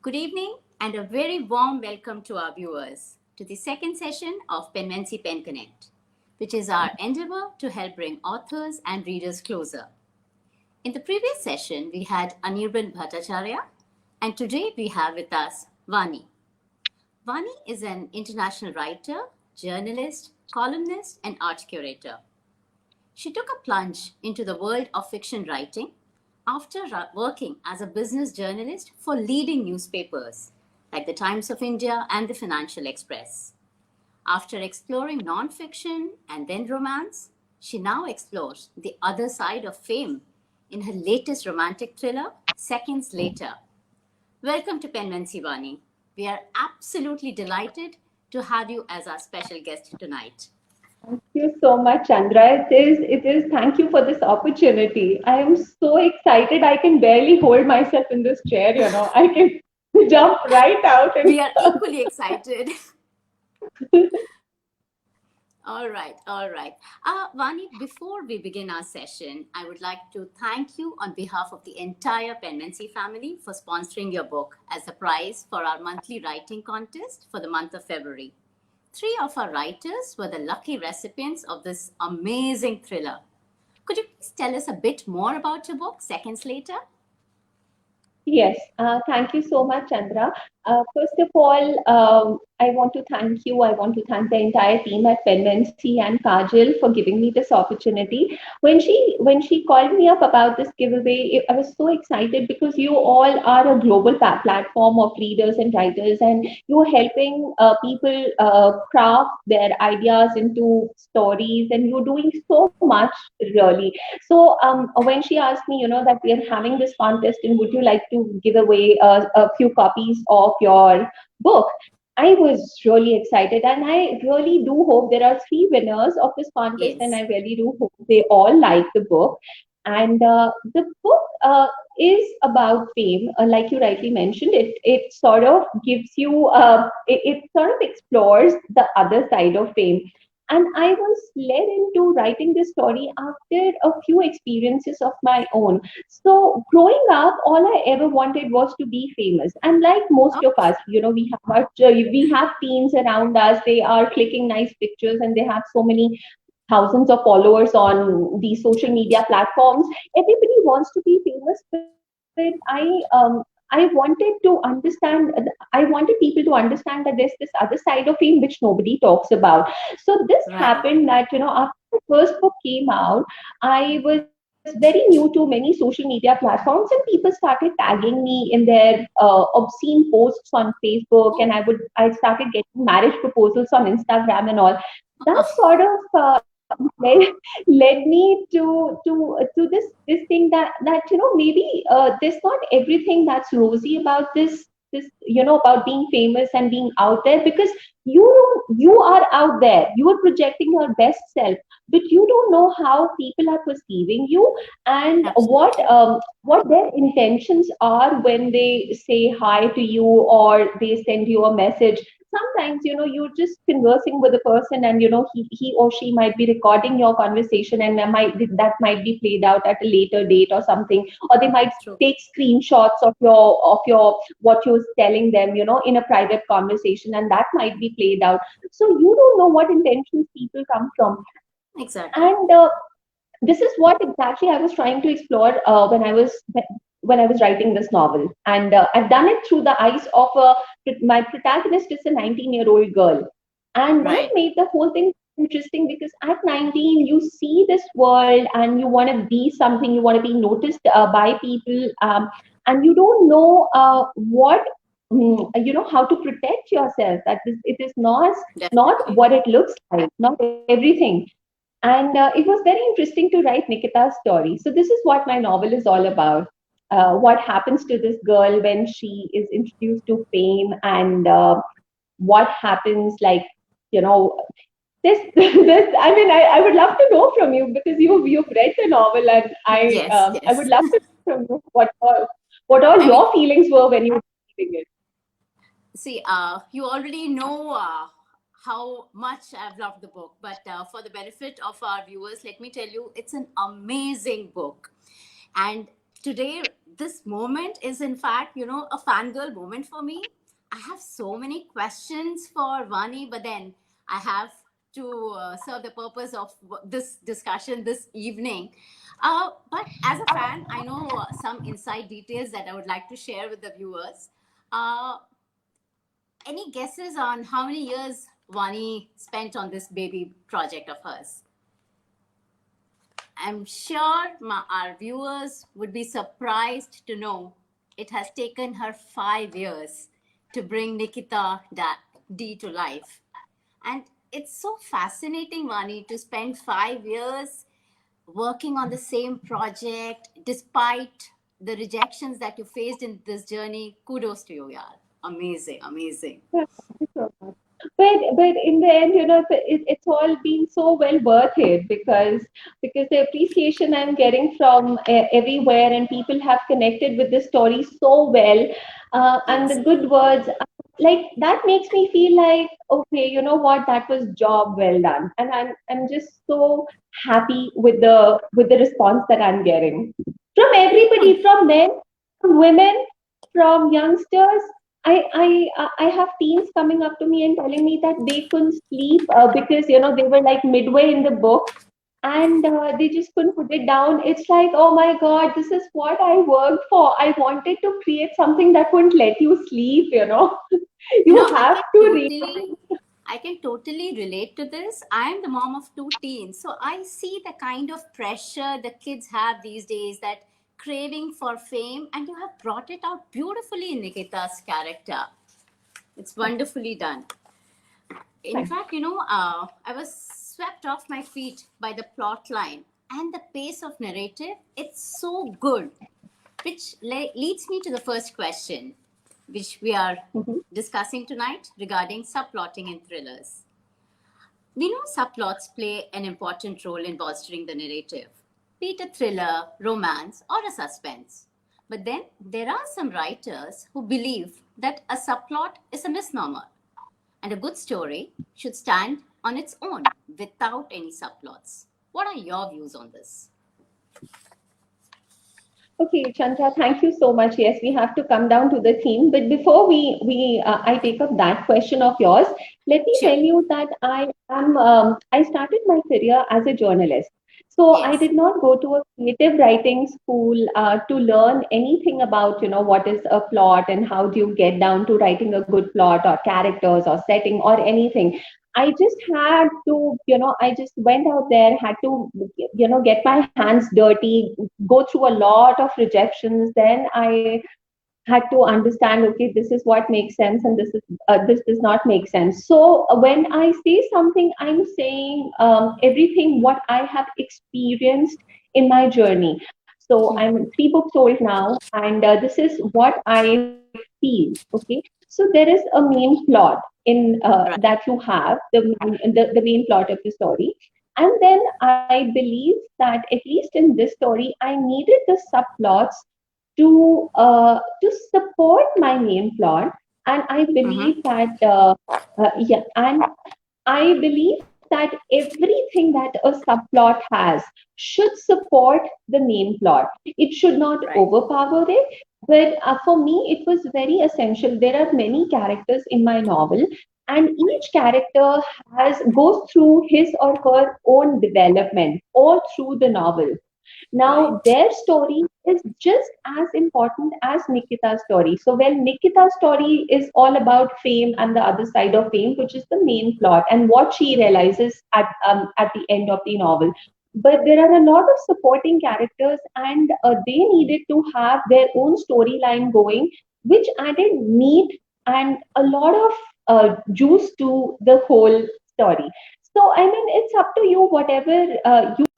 Good evening and a very warm welcome to our viewers to the second session of Penmancy Pen Connect, which is our endeavor to help bring authors and readers closer. In the previous session, we had Anirban Bhattacharya, and today we have with us Vani. Vani is an international writer, journalist, columnist, and art curator. She took a plunge into the world of fiction writing after working as a business journalist for leading newspapers like the Times of India and the Financial Express. After exploring non-fiction and then romance, she now explores the other side of fame in her latest romantic thriller, Seconds Later. Welcome to Penmancy, Vani. We are absolutely delighted to have you as our special guest tonight. Thank you so much, Chandra. It is. Thank you for this opportunity. I am so excited. I can barely hold myself in this chair. I can jump right out and We are equally excited. All right, all right. Vani, before we begin our session, I would like to thank you on behalf of the entire Penmancy family for sponsoring your book as a prize for our monthly writing contest for the month of February. 3 of our writers were the lucky recipients of this amazing thriller. Could you please tell us a bit more about your book, Seconds Later? Yes, thank you so much, Chandra. First of all, I want to thank you. I want to thank the entire team at Penmancy and Kajal for giving me this opportunity. When she called me up about this giveaway, I was so excited because you all are a global platform of readers and writers, and you're helping people craft their ideas into stories, and you're doing so much, really. So when she asked me, that we are having this contest and would you like to give away a few copies of your book, I was really excited, and I really do hope there are three winners of this contest, and Yes. I really do hope they all like the book. And the book is about fame, like you rightly mentioned. It sort of gives you, it sort of explores the other side of fame. And I was led into writing this story after a few experiences of my own. So growing up, all I ever wanted was to be famous. And like most Oh, of us, we have teens around us. They are clicking nice pictures, and they have so many thousands of followers on these social media platforms. Everybody wants to be famous, but I wanted to understand. I wanted people to understand that there's this other side of fame which nobody talks about. So this right. happened that after the first book came out, I was very new to many social media platforms, and people started tagging me in their obscene posts on Facebook, and Oh, I started getting marriage proposals on Instagram and all. That oh, sort of led me to this thing that maybe there's not everything that's rosy about this about being famous and being out there, because you are out there, you are projecting your best self, but you don't know how people are perceiving you, and absolutely. what their intentions are when they say hi to you or they send you a message. Sometimes you're just conversing with a person, and he or she might be recording your conversation, and that might be played out at a later date or something, or they might True. take screenshots of your what you're telling them, in a private conversation, and that might be played out. So you don't know what intentions people come from. Exactly. And this is what exactly I was trying to explore when I was writing this novel, and I've done it through the eyes of my protagonist is a 19-year-old girl, and that Right. made the whole thing interesting because at 19 you see this world and you want to be something, you want to be noticed by people, and you don't know how to protect yourself. That is, it is not Definitely. what it looks like, not everything. And it was very interesting to write Nikita's story. So this is what my novel is all about. What happens to this girl when she is introduced to fame, and what happens, like, you know, this. I mean, I would love to know from you, because you've read the novel, and Yes, I would yes. love to know from you what all I mean, your feelings were when you were reading it. see, you already know how much I've loved the book, but for the benefit of our viewers, let me tell you, it's an amazing book. And today, this moment is in fact, a fangirl moment for me. I have so many questions for Vani, but then I have to serve the purpose of this discussion this evening. But as a fan, I know some inside details that I would like to share with the viewers. Uh, any guesses on how many years Vani spent on this baby project of hers? I'm sure our viewers would be surprised to know it has taken her 5 years to bring Nikita D to life. And it's so fascinating, Vani, to spend 5 years working on the same project despite the rejections that you faced in this journey. Kudos to you, yaar. Amazing, amazing. Yeah, thank you so much. But in the end, it's all been so well worth it, because the appreciation I'm getting from everywhere, and people have connected with the story so well, and Yes. the good words, like that makes me feel like, okay, you know what, that was job well done, and I'm just so happy with the response that I'm getting from No, everybody, from men, from women, from youngsters. I have teens coming up to me and telling me that they couldn't sleep because they were like midway in the book, and they just couldn't put it down. It's like, oh my God, this is what I worked for. I wanted to create something that wouldn't let you sleep. You You know, have to read. I can totally relate to this. I am the mom of two teens, so I see the kind of pressure the kids have these days, that craving for fame, and you have brought it out beautifully in Nikita's character. It's wonderfully done. In Thanks. fact, I was swept off my feet by the plot line and the pace of narrative. It's so good, which leads me to the first question, which we are Mhm. discussing tonight regarding subplotting in thrillers. We know subplots play an important role in bolstering the narrative, be it a thriller, romance, or a suspense. But then there are some writers who believe that a subplot is a misnomer, and a good story should stand on its own without any subplots. What are your views on this? Okay, Chandra, thank you so much. Yes, we have to come down to the theme. But before we I take up that question of yours, let me Sure. tell you that I started my career as a journalist. So I Yes. did not go to a creative writing school to learn anything about what is a plot and how do you get down to writing a good plot or characters or setting or anything. I just had to, I just went out there, had to, get my hands dirty, go through a lot of rejections. Then I had to understand, okay, this is what makes sense, and this does not make sense. So when I say something, I'm saying everything what I have experienced in my journey. So I'm 3 books old now, and this is what I feel. Okay, so there is a main plot in Right. that you have the main plot of the story, and then I believe that at least in this story, I needed the subplots to support my main plot, and I believe Mm-hmm. that yeah, and I believe that everything that a subplot has should support the main plot. It should not Right. overpower it. But for me, it was very essential. There are many characters in my novel, and each character has goes through his or her own development all through the novel. Now, Right. their story is just as important as Nikita's story. So, when Nikita's story is all about fame and the other side of fame, which is the main plot and what she realizes at the end of the novel. But there are a lot of supporting characters, and they needed to have their own storyline going, which added meat and a lot of juice to the whole story. So, I mean, it's up to you, whatever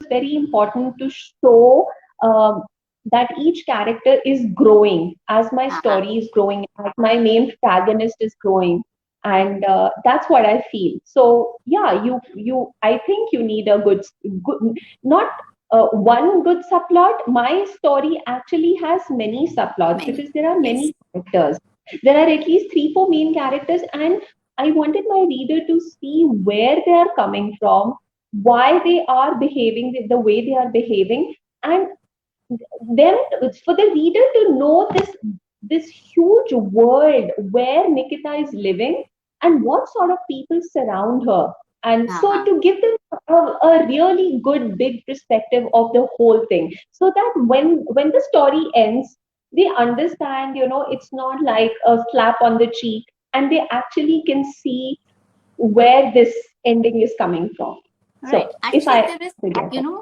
very important to show um, that each character is growing as my Uh-huh. story is growing, as my main protagonist is growing, and that's what I feel. So yeah, you I think you need a good, not one good subplot. My story actually has many subplots Many. because there are Yes. many characters. There are at least 3 4 main characters, and I wanted my reader to see where they are coming from, why they are behaving the way they are behaving, and them, for the reader to know this huge world where Nikita is living and what sort of people surround her. And so Uh-huh. to give them a really good big perspective of the whole thing, so that when the story ends, they understand, it's not like a slap on the cheek, and they actually can see where this ending is coming from. Right. So if Actually, I there is, together.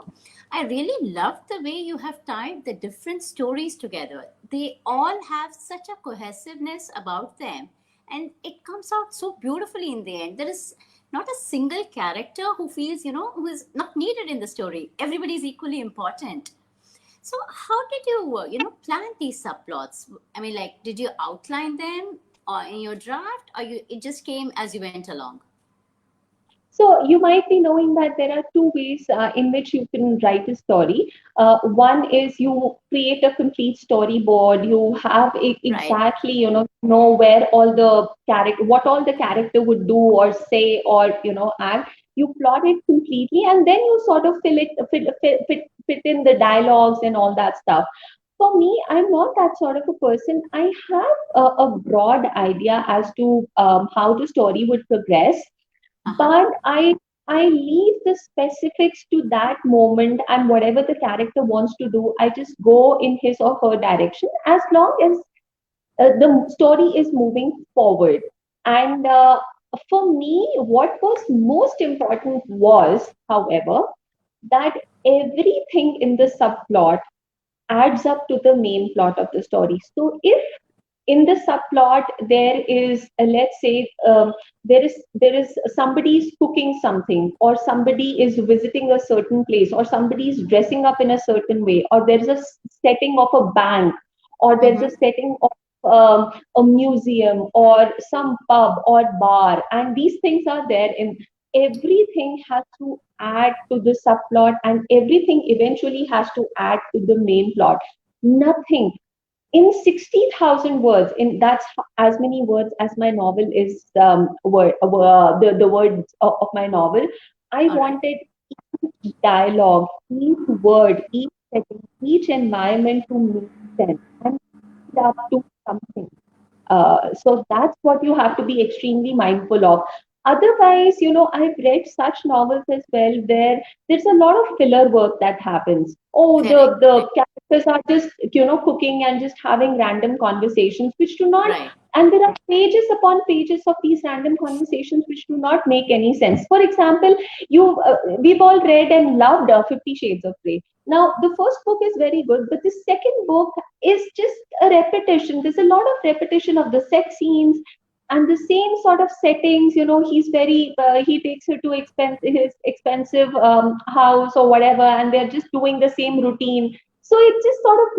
I really love the way you have tied the different stories together. They all have such a cohesiveness about them, and it comes out so beautifully in the end. There is not a single character who feels, who is not needed in the story. Everybody is equally important. So, how did you, plan these subplots? I mean, like, did you outline them or in your draft, or it just came as you went along? So you might be knowing that there are two ways in which you can write a story. One is you create a complete storyboard. You have Right. exactly, know where all the character, what all the character would do or say or act. You plot it completely, and then you sort of fit in the dialogues and all that stuff. For me, I'm not that sort of a person. I have a broad idea as to how the story would progress, Uh huh. but I leave the specifics to that moment, and whatever the character wants to do, I just go in his or her direction as long as the story is moving forward. And for me, what was most important was, however, that everything in the subplot adds up to the main plot of the story. So if in the subplot there is, let's say, there is somebody's cooking something, or somebody is visiting a certain place, or somebody is dressing up in a certain way, or there's a setting of a bank, or there's a Mm-hmm. setting of a museum or some pub or bar, and these things are there in, everything has to add to the subplot, and everything eventually has to add to the main plot. Nothing in 60,000 words, in that's as many words as my novel is, the words of my novel. I All right. wanted dialogue, each word, each setting, each environment to make sense and lead up to something. So that's what you have to be extremely mindful of. Otherwise, I've read such novels as well where there's a lot of filler work that happens. Oh, Correct. the Correct. characters are just, cooking and just having random conversations which do not, Right. and there are pages upon pages of these random conversations which do not make any sense. For example, we've all read and loved 50 Shades of Grey. Now, the first book is very good, but the second book is just a repetition. There's a lot of repetition of the sex scenes and the same sort of settings. He takes her to his expensive house or whatever, and they're just doing the same routine. So it's just sort of,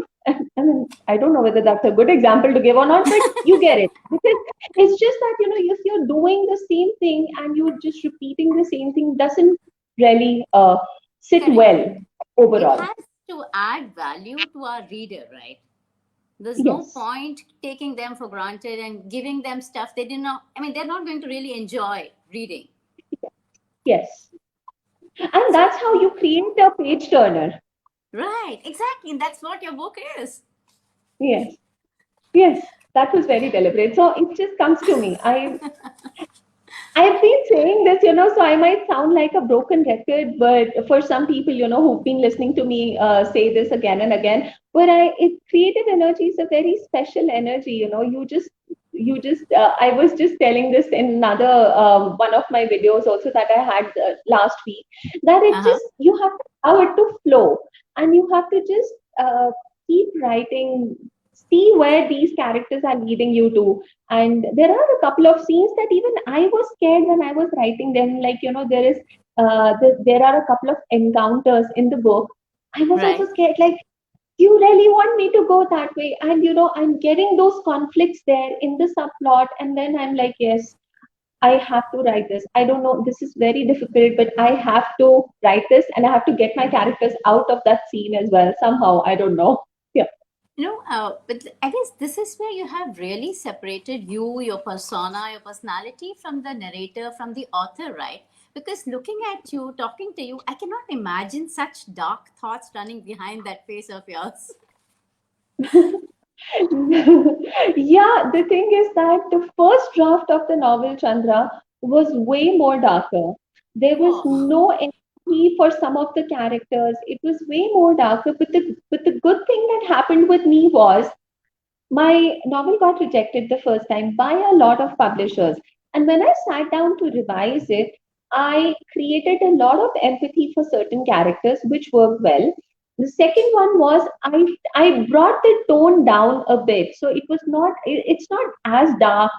I mean, I don't know whether that's a good example to give or not, but you get it. Because it's just that, if you're doing the same thing and you're just repeating the same thing, doesn't really sit Correct. well It overall. has to add value to our reader, right? There's no Yes. point taking them for granted and giving them stuff they didn't know. I mean, they're not going to really enjoy reading. Yes. And So, that's how you create a page turner. right, exactly. And that's what your book is. Yes. Yes. That was very deliberate. So it just comes to me. I've been saying this, so I might sound like a broken record, but for some people, who've been listening to me say this again and again, but creative energy is a very special energy. I was just telling this in another one of my videos also that I had last week, that Uh huh. you have to allow it to flow, and you have to just keep writing, see where these characters are leading you to. And there are a couple of scenes that even I was scared when I was writing them. Like, there are a couple of encounters in the book. I was also Right. scared, like, you really want me to go that way? And, I'm getting those conflicts there in the subplot. And then I'm like, yes, I have to write this. I don't know, this is very difficult, but I have to write this, and I have to get my characters out of that scene as well somehow. I don't know. Yeah. But I guess this is where you have really separated you, your persona, your personality from the narrator, from the author, right? Because looking at you, talking to you, I cannot imagine such dark thoughts running behind that face of yours. Yeah, the thing is that the first draft of the novel, Chandra, was way more darker. There was Oh, no empathy for some of the characters. It was way more darker. But the good thing that happened with me was my novel got rejected the first time by a lot of publishers. And when I sat down to revise it, I created a lot of empathy for certain characters, which worked well. The second one was I brought the tone down a bit, so it's not as dark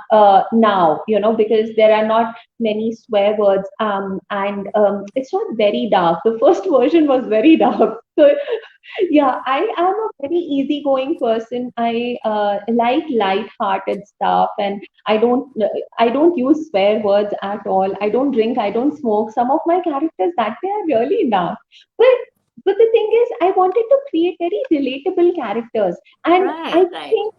now, because there are not many swear words, and it's not very dark. The first version was very dark, so yeah, I am a very easygoing person. I like light-hearted stuff, and I don't use swear words at all. I don't drink. I don't smoke. Some of my characters that way are really dark, but the thing is, I wanted to create very relatable characters, and right, I right. think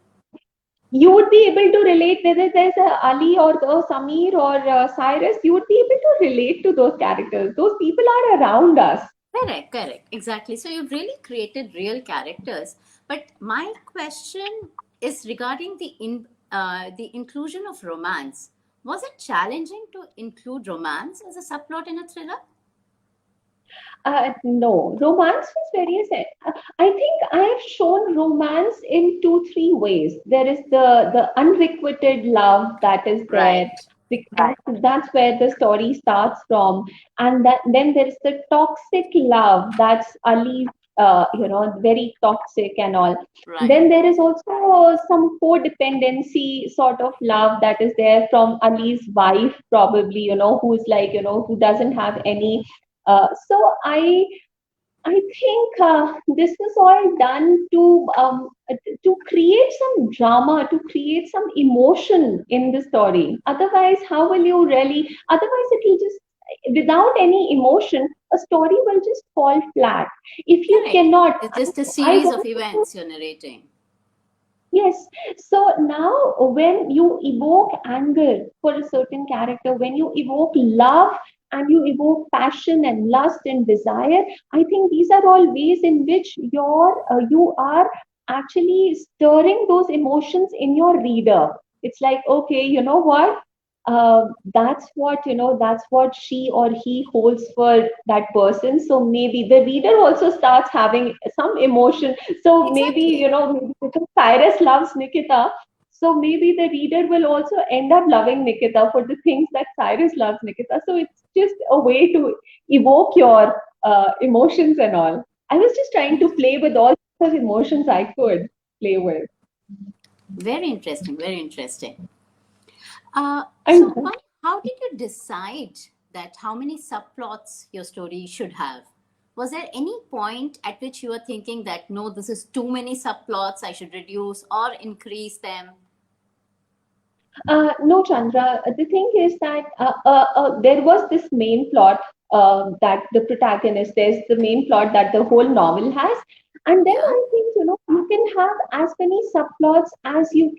you would be able to relate whether there's a Ali or a Samir or Cyrus. You would be able to relate to those characters. Those people are around us. Correct, correct. Exactly. So you've really created real characters. But my question is regarding the inclusion of romance. Was it challenging to include romance as a subplot in a thriller? No, romance was very I think I have shown romance in two, three ways. There is the unrequited love that is there. Right. That's where the story starts from, and then there is the toxic love. That's Ali's, very toxic and all. Right. Then there is also some codependency sort of love that is there from Ali's wife, probably, who's like, who doesn't have any so I think this was all done to create some drama, to create some emotion in the story. Otherwise, how will you really? Otherwise, it will just without any emotion, a story will just fall flat. If you Correct. cannot, It's just a I series of want to events you're narrating. Yes. So now, when you evoke anger for a certain character, when you evoke love and you evoke passion and lust and desire, I think these are all ways in which you are actually stirring those emotions in your reader. It's like, okay, you know what? That's what she or he holds for that person. So maybe the reader also starts having some emotion. So maybe, Exactly. maybe because Cyrus loves Nikita, so maybe the reader will also end up loving Nikita for the things that Cyrus loves Nikita. So it's just a way to evoke your emotions and all. I was just trying to play with all those emotions I could play with. Very interesting. Very interesting. And So, Vani, how did you decide that how many subplots your story should have? Was there any point at which you were thinking that no, this is too many subplots, I should reduce or increase them? No, Chandra. The thing is that there was this main plot that the protagonist, there's the main plot that the whole novel has. And then Yeah, I think, you can have as many subplots as you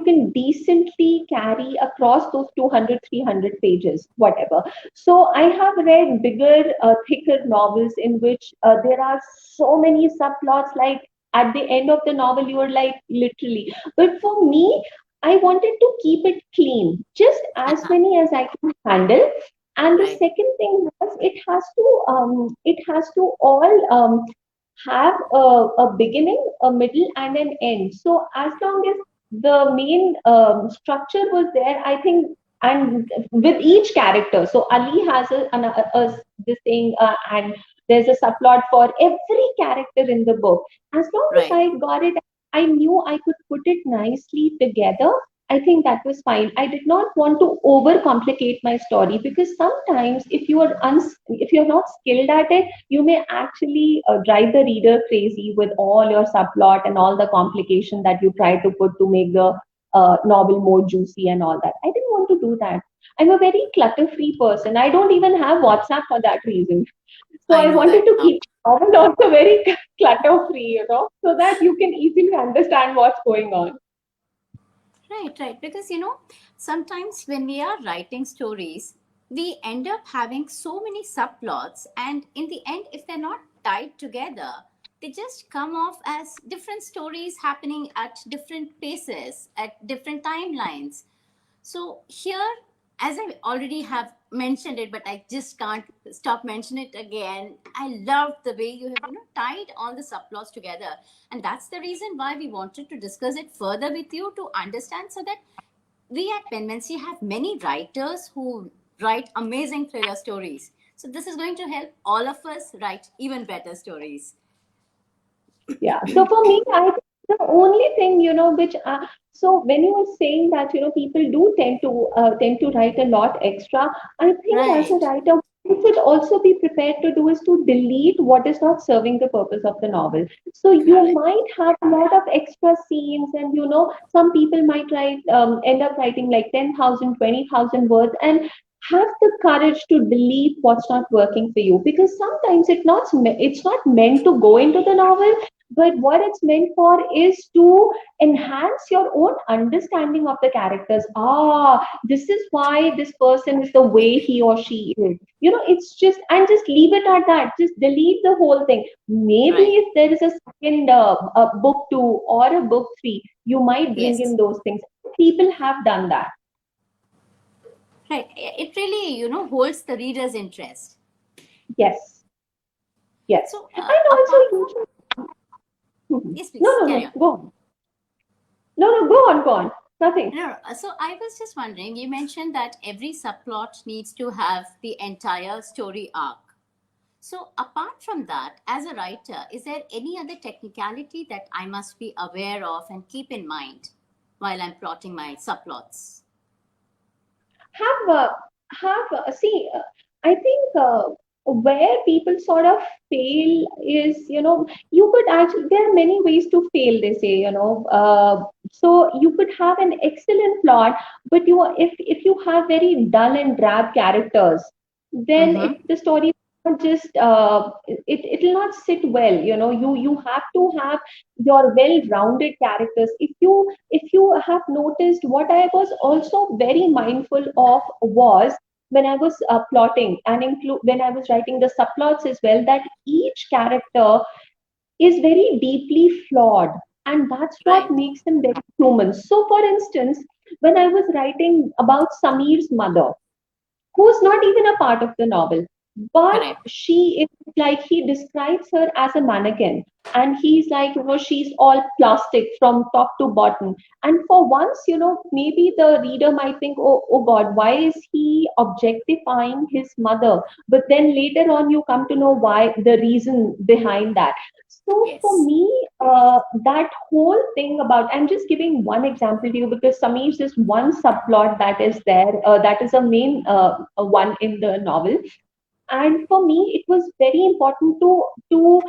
can decently carry across those 200, 300 pages, whatever. So I have read bigger, thicker novels in which there are so many subplots, like at the end of the novel, you are like literally. But for me, I wanted to keep it clean, just as many as I can handle. And the right. second thing was it has to all have a beginning, a middle, and an end. So as long as the main structure was there, I think, and with each character. So Ali has this thing, and there's a subplot for every character in the book. As long as Right. I got it, I knew I could put it nicely together. I think that was fine. I did not want to overcomplicate my story, because sometimes if you're not skilled at it, you may actually drive the reader crazy with all your subplot and all the complication that you try to put to make the novel more juicy and all that. I didn't want to do that. I'm a very clutter-free person. I don't even have WhatsApp for that reason. So I I know that wanted to now. keep the novel also very clutter-free, so that you can easily understand what's going on. Right, right. Because, sometimes when we are writing stories, we end up having so many subplots, and in the end, if they're not tied together, they just come off as different stories happening at different paces, at different timelines. So here, as I already have mentioned it, but I just can't stop mentioning it again. I love the way you have tied all the subplots together, and that's the reason why we wanted to discuss it further with you to understand, so that we at Penmancy have many writers who write amazing thriller stories. So this is going to help all of us write even better stories. Yeah. So for me, I think the only thing, which so when you were saying that, people do tend to write a lot extra, I think as a Right. writer, what you should also be prepared to do is to delete what is not serving the purpose of the novel. So you Correct. might have a lot of extra scenes, and some people might end up writing like 10,000, 20,000 words, and have the courage to delete what's not working for you, because sometimes it's not meant to go into the novel, but what it's meant for is to enhance your own understanding of the characters. This is why this person is the way he or she is. It's just leave it at that. Just delete the whole thing. Maybe Right. if there is a second book two or a book three, you might bring in Yes. those things. People have done that. Right. It really, holds the reader's interest. Yes, yes. So And also, apart from, usually, yes, no, please no, carry no, on. go on. No, no, go on, go on. Nothing. No, no. So I was just wondering, you mentioned that every subplot needs to have the entire story arc. So, apart from that, as a writer, is there any other technicality that I must be aware of and keep in mind while I'm plotting my subplots? have have see I think where people sort of fail is, you could actually, there are many ways to fail, they say, so you could have an excellent plot, but if you have very dull and drab characters, then Mm-hmm. the story will not just it'll not sit well. You have to have your well rounded characters. If you have noticed, what I was also very mindful of was, when I was plotting and when I was writing the subplots as well, that each character is very deeply flawed, and that's what Right. makes them very human. So for instance, when I was writing about Samir's mother, who's not even a part of the novel. But Correct. she is like, he describes her as a mannequin. And he's like, she's all plastic from top to bottom. And for once, maybe the reader might think, oh God, why is he objectifying his mother? But then later on, you come to know why, the reason behind that. So for Yes. me, that whole thing about, I'm just giving one example to you, because Samir is just one subplot that is there, that is a main one in the novel. And for me, it was very important to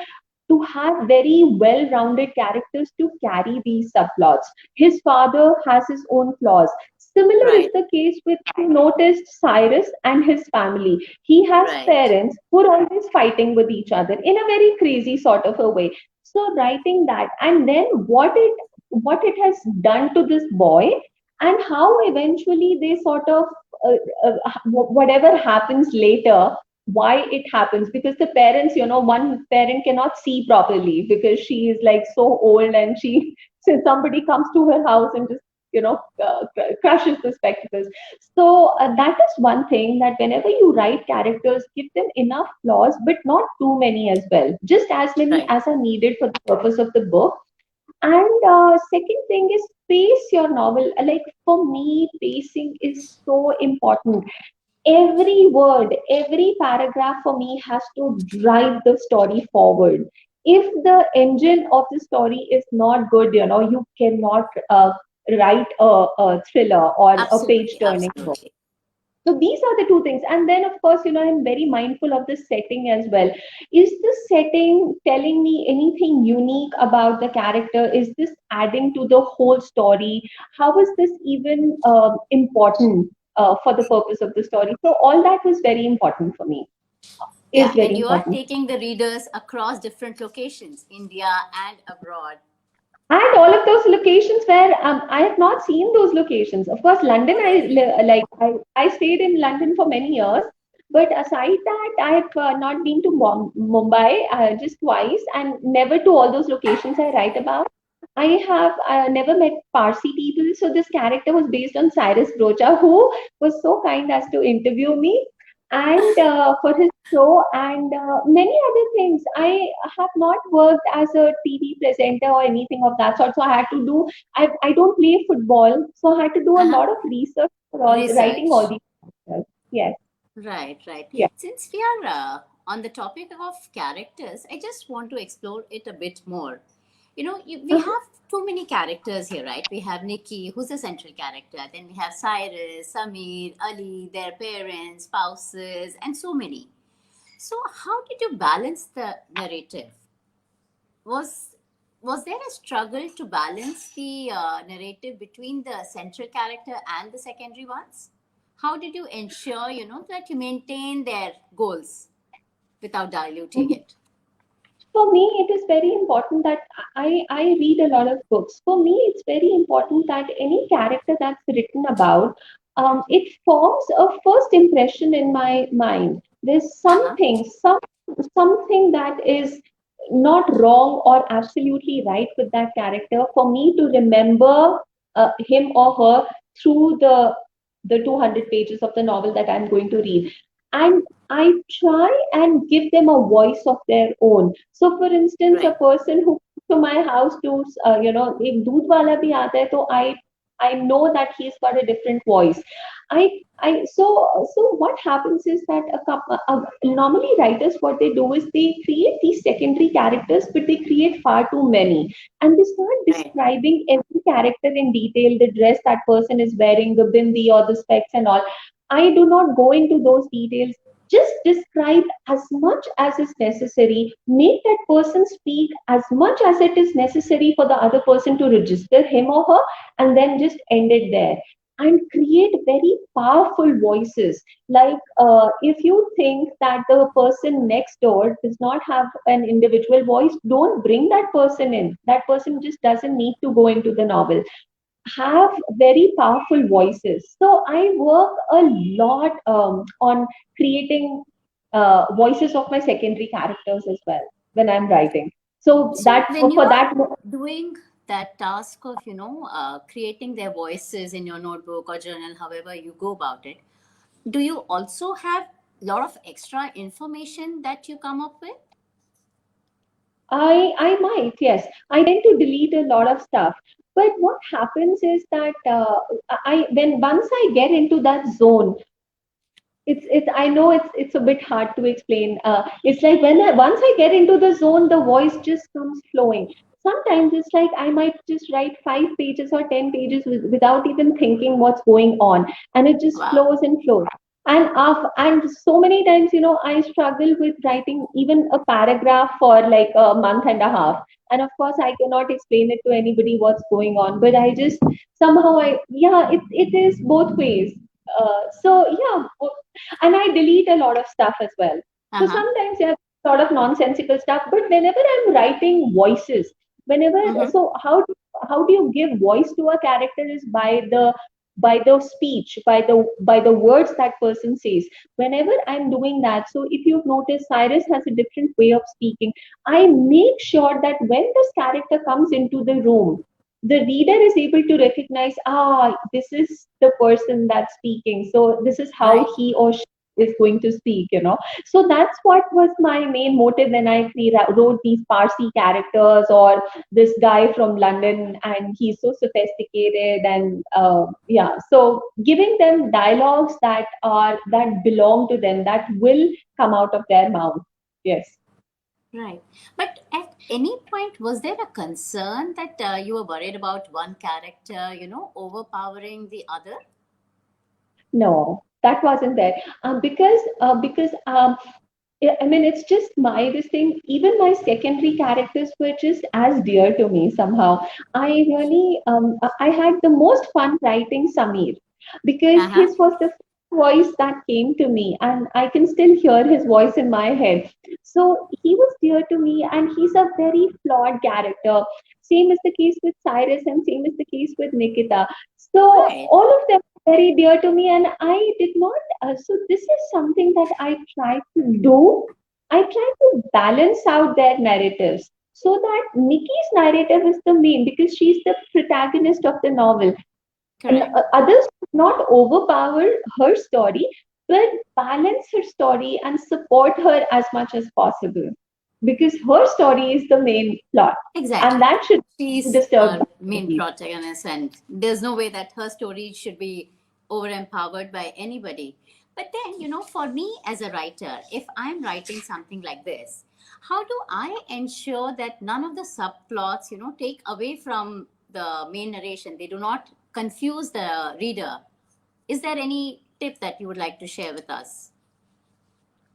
to have very well-rounded characters to carry these subplots. His father has his own flaws. Similar is Right. the case with, you noticed, Cyrus and his family. He has Right. parents who are always fighting with each other in a very crazy sort of a way. So writing that, and then what it has done to this boy, and how eventually they sort of uh, whatever happens later, why it happens, because the parents, one parent cannot see properly because she is like so old, and she so somebody comes to her house and just crushes the spectacles. So that is one thing, that whenever you write characters, give them enough flaws, but not too many as well, just as many Right. as are needed for the purpose of the book. And second thing is, pace your novel. Like for me, pacing is so important. Every word, every paragraph for me has to drive the story forward. If the engine of the story is not good, you cannot write a thriller or a page Absolutely. turning book. Absolutely. So these are the two things. And then, of course, I'm very mindful of the setting as well. Is the setting telling me anything unique about the character? Is this adding to the whole story? How is this even important for the purpose of the story? So all that was very important for me. Is Yeah. very And you are important. taking the readers across different locations, India and abroad. and all of those locations where I have not seen those locations. Of course, London, Oh, really? I stayed in London for many years. But aside that, I have not been to Mumbai just twice, and never to all those locations I write about. I have never met Parsi people, so this character was based on Cyrus Brocha, who was so kind as to interview me and for his show and many other things. I have not worked as a TV presenter or anything of that sort. So I had to do. I don't play football, so I had to do a Uh-huh. lot of research for all writing all Research. these characters. Yes, Right, right. yes. Since we are on the topic of characters, I just want to explore it a bit more. We Uh-huh. have too many characters here, right? We have Nikki, who's a central character. Then we have Cyrus, Samir, Ali, their parents, spouses, and so many. So, how did you balance the narrative? Was was there a struggle to balance the narrative between the central character and the secondary ones? How did you ensure, that you maintain their goals without diluting Mhm. it? For me, it is very important that I read a lot of books. For me, it's very important that any character that's written about, it forms a first impression in my mind. There's Uh-huh. something that is not wrong or absolutely right with that character for me to remember him or her through the 200 pages of the novel that I'm going to read. And I try and give them a voice of their own. So, for instance, a Right. person who comes to my house to, एक दूध वाला भी आता है, तो I know that he's got a different voice. So what happens is that normally writers, what they do is they create these secondary characters, but they create far too many, and they start Right. describing every character in detail, the dress that person is wearing, the bindi or the specs and all. I do not go into those details. Just describe as much as is necessary. Make that person speak as much as it is necessary for the other person to register him or her, and then just end it there. And create very powerful voices. Like if you think that the person next door does not have an individual voice, don't bring that person in. That person just doesn't need to go into the novel. Have very powerful voices. So I work a lot on creating voices of my secondary characters as well when I'm writing. So So, that when you for are that, doing that task of, creating their voices in your notebook or journal, however you go about it, do you also have a lot of extra information that you come up with? I might, yes. I tend to delete a lot of stuff. But what happens is that I when once I get into that zone, it's I know it's a bit hard to explain. It's like once I get into the zone, the voice just comes flowing. Sometimes it's like I might just write 5 pages or 10 pages without even thinking what's going on, and it just Wow. flows and flows. And so many times, I struggle with writing even a paragraph for like a month and a half. And of course, I cannot explain it to anybody what's going on. But I just somehow yeah, it is both ways. So yeah, and I delete a lot of stuff as well. Uh So huh. sometimes you have a lot of nonsensical stuff, but whenever I'm writing voices, whenever Mm-hmm. so how do you give voice to a character is by the speech, by the words that person says. Whenever I'm doing that, so if you've noticed, Cyrus has a different way of speaking. I make sure that when this character comes into the room, the reader is able to recognize, this is the person that's speaking, so this is how Right. he or she is going to speak. So that's what was my main motive when I wrote these Parsi characters, or this guy from London, and he's so sophisticated, and yeah, so giving them dialogues that belong to them, that will come out of their mouth. Yes. Right. But at any point, was there a concern that you were worried about one character, overpowering the other? No, that wasn't there. Because I mean, it's just my this thing. Even my secondary characters were just as dear to me somehow. I had the most fun writing Samir, because Uh huh. his was the voice that came to me, and I can still hear his voice in my head. So he was dear to me, and he's a very flawed character. Same is the case with Cyrus, and same is the case with Nikita. So Right. all of them are very dear to me, and I did not. So this is something that I try to do. I try to balance out their narratives so that Nikki's narrative is the main, because she's the protagonist of the novel, and Correct. others should not overpower her story, but balance her story and support her as much as possible, because her story is the main plot, and Exactly. that should be She's disturbed our by main nobody. protagonist, and there's no way that her story should be over empowered by anybody. But then, for me as a writer, if I'm writing something like this, how do I ensure that none of the subplots, take away from the main narration? They do not confuse the reader. Is there any tip that you would like to share with us?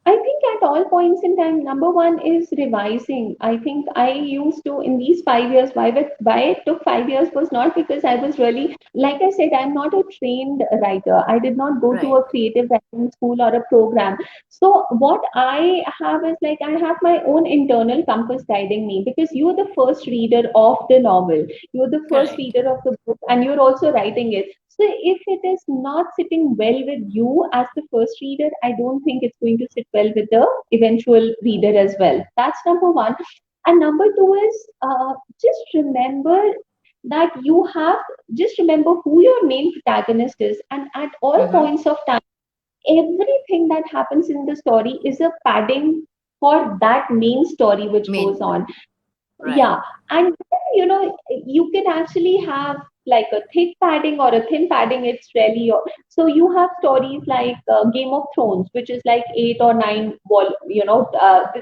I think at all points in time, number one is revising. I think I used to, in these 5 years, why it took 5 years was not because I was really, like I said, I'm not a trained writer. I did not go to Right. a creative writing school or a program. So what I have is like, I have my own internal compass guiding me, because you're the first reader of the novel. You're the first Correct. reader of the book, and you're also writing it. So if it is not sitting well with you as the first reader, I don't think it's going to sit well with the eventual reader as well. That's number one. And number two is just remember that you have, just remember who your main protagonist is. And at all Mm-hmm. points of time, everything that happens in the story is a padding for that main story which Main goes point. on. Right. Yeah, and then, you can actually have like a thick padding or a thin padding. It's really so you have stories like Game of Thrones, which is like 8 or 9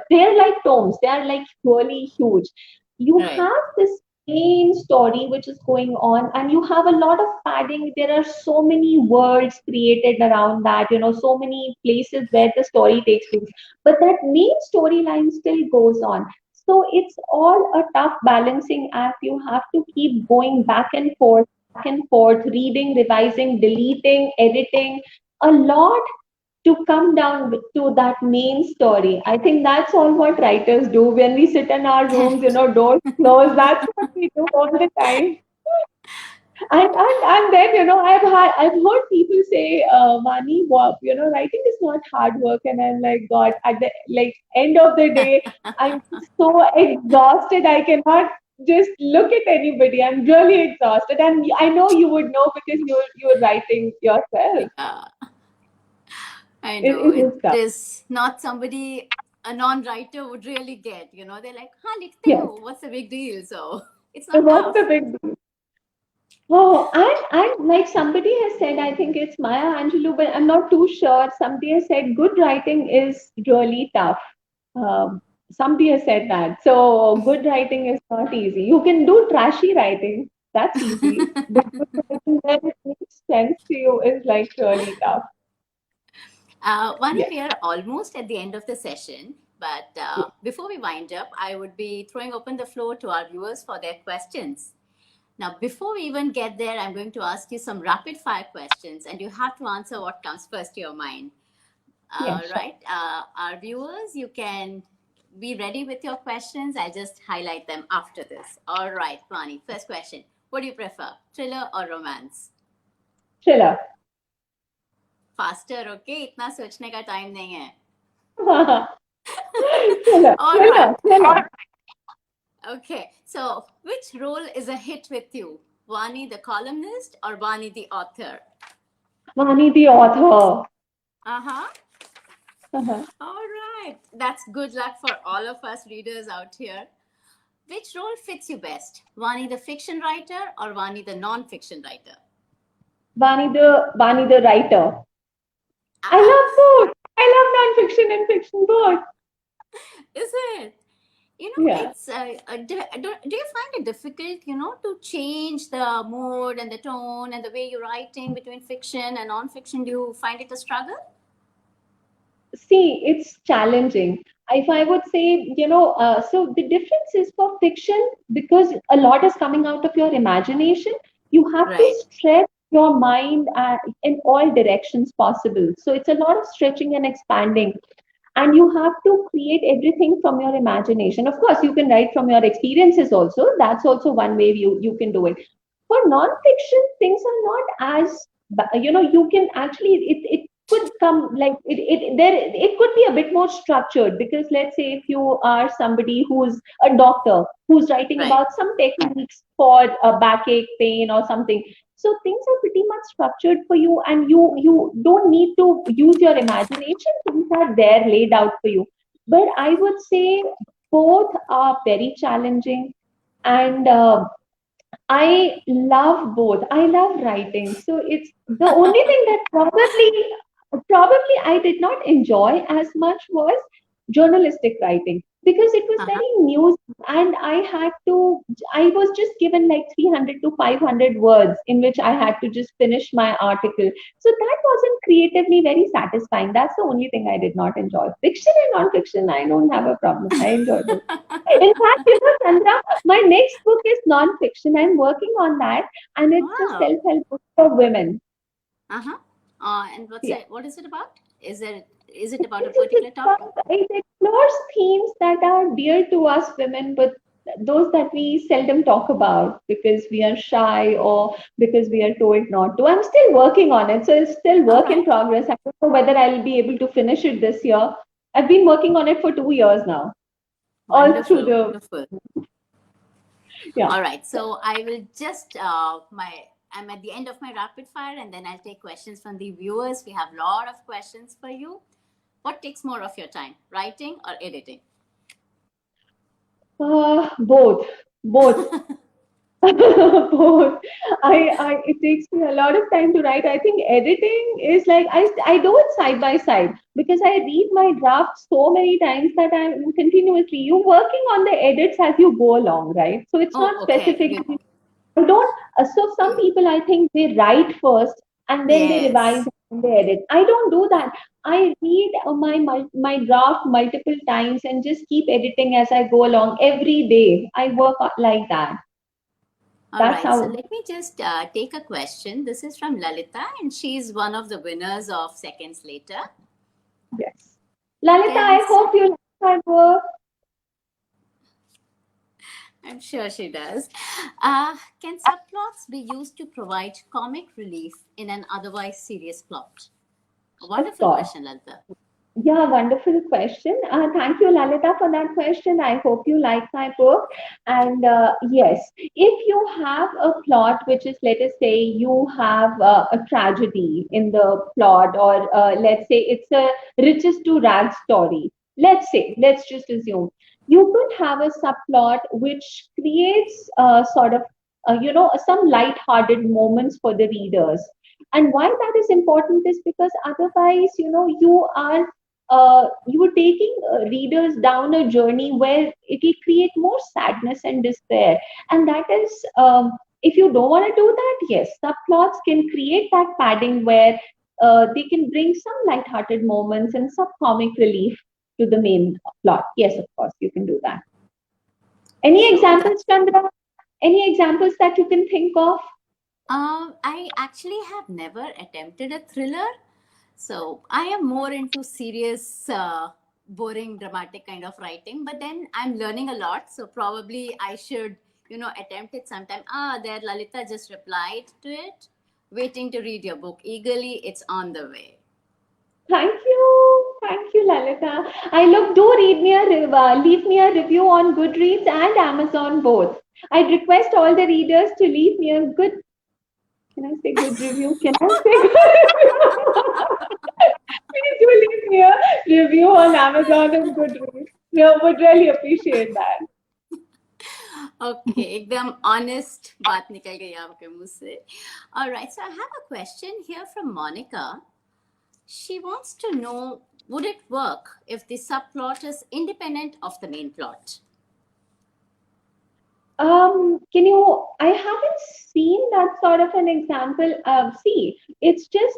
they're like tomes. They are like really huge. You Right. have this main story which is going on, and you have a lot of padding. There are so many worlds created around that. So many places where the story takes place, but that main storyline still goes on. So it's all a tough balancing act. You have to keep going back and forth, reading, revising, deleting, editing a lot to come down to that main story. I think that's all what writers do when we sit in our rooms, Correct. doors closed. That's what we do all the time. And then I've heard people say, Vani, writing is not hard work, and I'm like, God, at the end of the day, I'm so exhausted. I cannot just look at anybody. I'm really exhausted, and I know you would know because you're writing yourself. Yeah, I It, know. it It is tough. is not somebody a non-writer would really get. They're like, "हाँ लिखते Yes. हो, what's the big deal?" So it's So not what's the tough. big deal? Oh, and like somebody has said, I think it's Maya Angelou, but I'm not too sure. Somebody has said good writing is really tough. Somebody has said that. So good writing is not easy. You can do trashy writing. That's easy. But good writing that it makes sense to you is like really tough. Vani, Yes. we are almost at the end of the session, but Yes. before we wind up, I would be throwing open the floor to our viewers for their questions. Now, before we even get there, I'm going to ask you some rapid fire questions, and you have to answer what comes first to your mind. Yes, sure. Right. Our viewers, you can be ready with your questions. I just highlight them after this. All right, Vani, first question. What do you prefer, thriller or romance? Thriller. Faster, okay? इतना सोचने का time नहीं है. Thriller. All right. Thriller. Thriller. Okay. So, which role is a hit with you? Vani the columnist or Vani the author? Vani the author. Uh huh. All right. That's good luck for all of us readers out here. Which role fits you best? Vani the fiction writer or Vani the non-fiction writer? Vani the writer. I Ah, love both. I love nonfiction and fiction both. is it? Yeah. It's do you find it difficult, to change the mood and the tone and the way you're writing between fiction and non-fiction? Do you find it a struggle? See, it's challenging. If I would say, so the difference is for fiction, because a lot is coming out of your imagination, you have to Right. stretch your mind in all directions possible. So it's a lot of stretching and expanding. and you have to create everything from your imagination. Of course, you can write from your experiences also. That's also one way you can do it. For non-fiction, things are not as, you can actually, it could come like it could be a bit more structured, because let's say if you are somebody who's a doctor who's writing Right. about some techniques for a backache pain or something, so things are pretty much structured for you, and you don't need to use your imagination. Things are there laid out for you. But I would say both are very challenging, and I love both. I love writing. So it's the only thing that probably I did not enjoy as much was journalistic writing, because it was Uh-huh. very new, and I was just given like 300 to 500 words in which I had to just finish my article. So that wasn't creatively very satisfying. That's the only thing I did not enjoy. Fiction and non-fiction, I don't have a problem. I enjoy both. In fact, Chandra, my next book is non-fiction. I'm working on that, and it's a Wow. self-help book for women. Uh-huh. And Yeah. what is it about? Is it about a It's particular topic? it explores themes that are dear to us women, but those that we seldom talk about because we are shy or because we are told not to. I'm still working on it, so it's still All work in right. progress. I don't know whether I'll be able to finish it this year. I've been working on it for 2 years now, all through Wonderful, the wonderful. yeah. All right. So I will just I'm at the end of my rapid fire, and then I'll take questions from the viewers. We have a lot of questions for you. What takes more of your time, writing or editing? Both, both. Both. It takes me a lot of time to write. I think editing is like I do it side by side, because I read my draft so many times that I'm continuously you working on the edits as you go along, right? So it's Oh, not okay. specific. I don't. So some people, I think, they write first and then they revise Yes. and they edit. I don't do that. I read my draft multiple times and just keep editing as I go along every day. I work like that. All That's right. So how. let me just take a question. This is from Lalita, and she's one of the winners of Seconds Later. Yes. Lalita, Can I hope you like my work. I'm sure she does. Can subplots be used to provide comic relief in an otherwise serious plot? A Of wonderful course. question, Lalita. Yeah, wonderful question. Thank you, Lalita, for that question. I hope you like my book. And yes, if you have a plot, which is, let us say, you have a tragedy in the plot, or let's say it's a riches to rags story. Let's just assume you could have a subplot which creates sort of, some light-hearted moments for the readers. And why that is important is because otherwise, you are taking readers down a journey where it will create more sadness and despair. And that is, if you don't want to do that, yes, subplots can create that padding where they can bring some light-hearted moments and some comic relief to the main plot. Yes, of course, you can do that. Any Sure. examples, Chandra? Any examples that you can think of? I actually have never attempted a thriller. So I am more into serious, boring, dramatic kind of writing. But then I'm learning a lot. So probably I should, attempt it sometime. There Lalita just replied to it. Waiting to read your book eagerly. It's on the way. Thank you, Lalita. I look, do read me leave me a review on Goodreads and Amazon both. I'd request all the readers to leave me a good, can I say good review? Can I say good? Please do leave me a review on Amazon and Goodreads. We would really appreciate that. Okay, एकदम honest बात निकल गई आपके मुंह से. All right, so I have a question here from Monica. She wants to know, would it work if the subplot is independent of the main plot? I haven't seen that sort of an example. See, it's just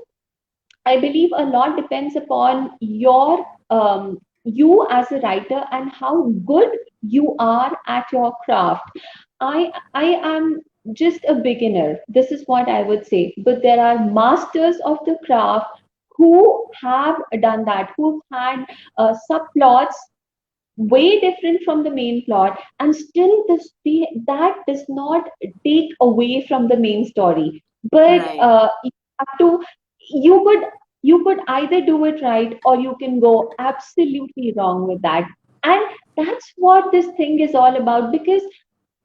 I believe a lot depends upon you as a writer and how good you are at your craft. I am just a beginner. This is what I would say. But there are masters of the craft who have done that, who've had subplots way different from the main plot, and still that does not take away from the main story. But Right. you have to, you could you could either do it right, or you can go absolutely wrong with that. And that's what this thing is all about, because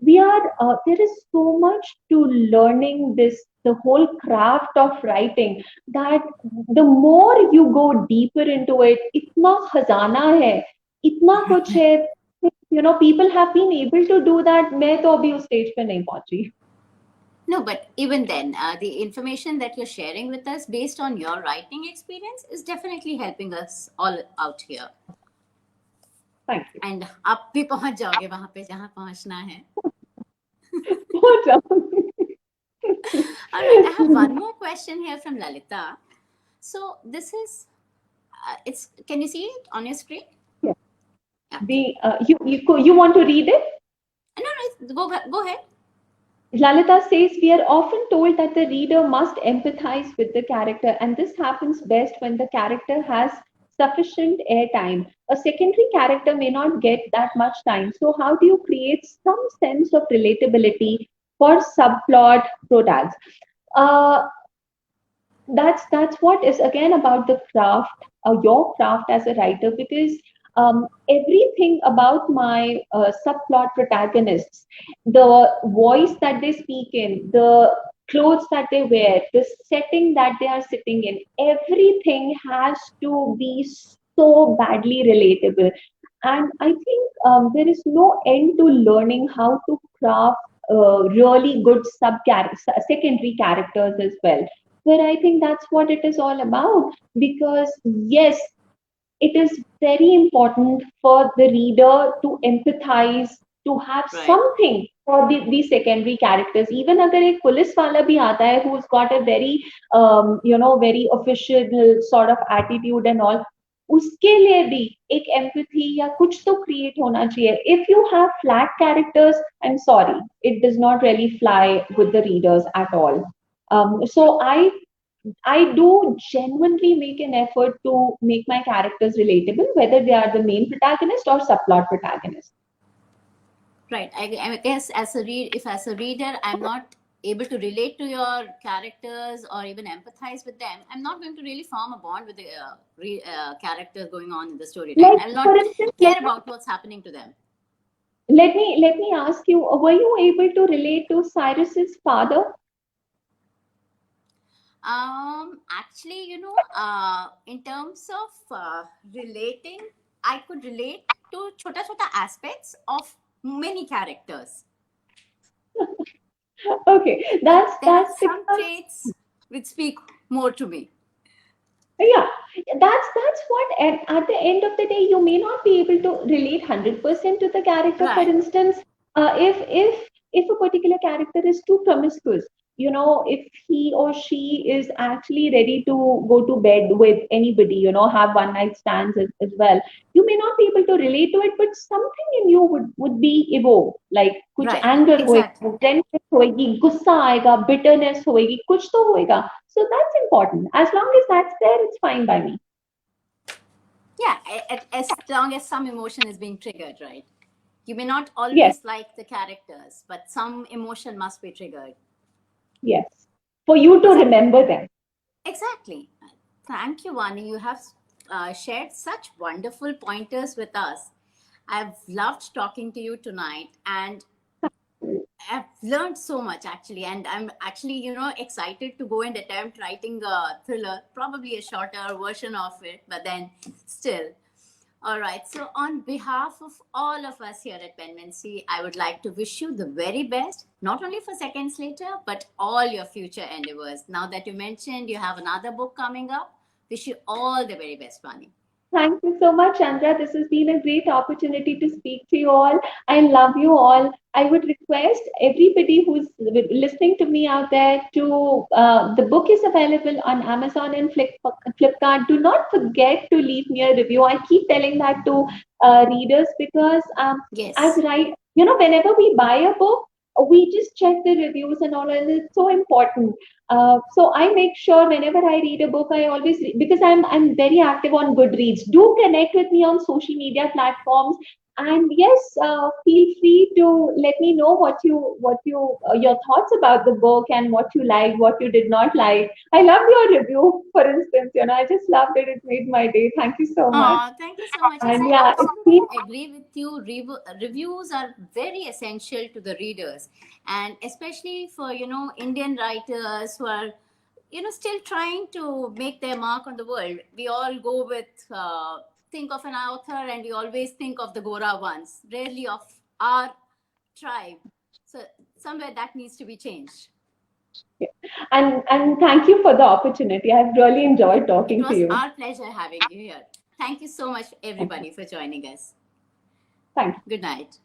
there is so much to learning this, the whole craft of writing, that the more you go deeper into it, itna khazana hai, itna kuch hai. People have been able to do that. मैं तो अभी उस stage पे नहीं पहुंची. No, but even then, the information that you're sharing with us based on your writing experience is definitely helping us all out here. Thank you. And आप भी पहुंच जाओगे वहां पे जहां पहुंचना है. पहुंच जाओ. All right, I have one more question here from Lalita. So this is, it's. Can you see it on your screen? Yeah. Yeah. You want to read it? No, go ahead. Lalita says, we are often told that the reader must empathize with the character, and this happens best when the character has sufficient airtime. A secondary character may not get that much time. So, how do you create some sense of relatability for subplot protags? Uh, that's what is again about the craft, your craft as a writer, because everything about my subplot protagonists, the voice that they speak in, the clothes that they wear, the setting that they are sitting in, everything has to be so badly relatable. And I think there is no end to learning how to craft really good secondary characters as well. But I think that's what it is all about. Because yes, it is very important for the reader to empathize, to have Right. something for the secondary characters. Even अगर एक police वाला भी आता है who's got a very very official sort of attitude and all, उसके लिए भी एक empathy या कुछ तो create होना चाहिए. If you have flat characters, I'm sorry, it does not really fly with the readers at all. So I do genuinely make an effort to make my characters relatable, whether they are the main protagonist or subplot protagonist. Right. I guess if as a reader I'm not able to relate to your characters or even empathize with them, I'm not going to really form a bond with the character going on in the storyline. Like, I'll not for instance, care about what's happening to them. let me ask you: were you able to relate to Cyrus's father? Actually, in terms of relating, I could relate to chota aspects of many characters. Okay, There are that's some because, traits which speak more to me. yeah, that's what at the end of the day you may not be able to relate 100% to the character. For Right. instance, if a particular character is too promiscuous, if he or she is actually ready to go to bed with anybody, have one night stands as well, you may not be able to relate to it, but something in you would be evoked, like कुछ Right. anger Exactly. होएगा, resentment होएगी, गुस्सा आएगा, bitterness होएगी, कुछ तो होएगा. So that's important. As long as that's there, it's fine by me. Yeah, as long as some emotion is being triggered, right? You may not always Yes, like the characters, but some emotion must be triggered. yes. For you to remember them. Exactly. Thank you, Vani. You have shared such wonderful pointers with us. I've loved talking to you tonight, and I've learned so much actually. And I'm actually, excited to go and attempt writing a thriller, probably a shorter version of it, but then still. All right. So, on behalf of all of us here at Penmancy, I would like to wish you the very best, not only for Seconds Later, but all your future endeavors. Now that you mentioned you have another book coming up, wish you all the very best, Vani. Thank you so much, Chandra. This has been a great opportunity to speak to you all. I love you all. I would request everybody who's listening to me out there to, the book is available on Amazon and Flipkart. Do not forget to leave me a review. I keep telling that to readers, because Yes. whenever we buy a book, we just check the reviews and all, and it's so important. So I make sure whenever I read a book, I always read, because I'm very active on Goodreads. Do connect with me on social media platforms, and yes, feel free to let me know what you your thoughts about the book and what you liked, what you did not like. I loved your review, for instance. I just loved it. It made my day. Thank you so much. Oh, thank you so much. Yes, And I yeah, it's been absolutely agree with you. Reviews are very essential to the readers, and especially for Indian writers who are still trying to make their mark on the world. We all go with think of an author, and we always think of the Gora ones, rarely of our tribe. So somewhere that needs to be changed. and thank you for the opportunity. I've really enjoyed It talking to was you. our pleasure having you here. Thank you so much, Thank you. everybody, for joining us. Thank you. Good night.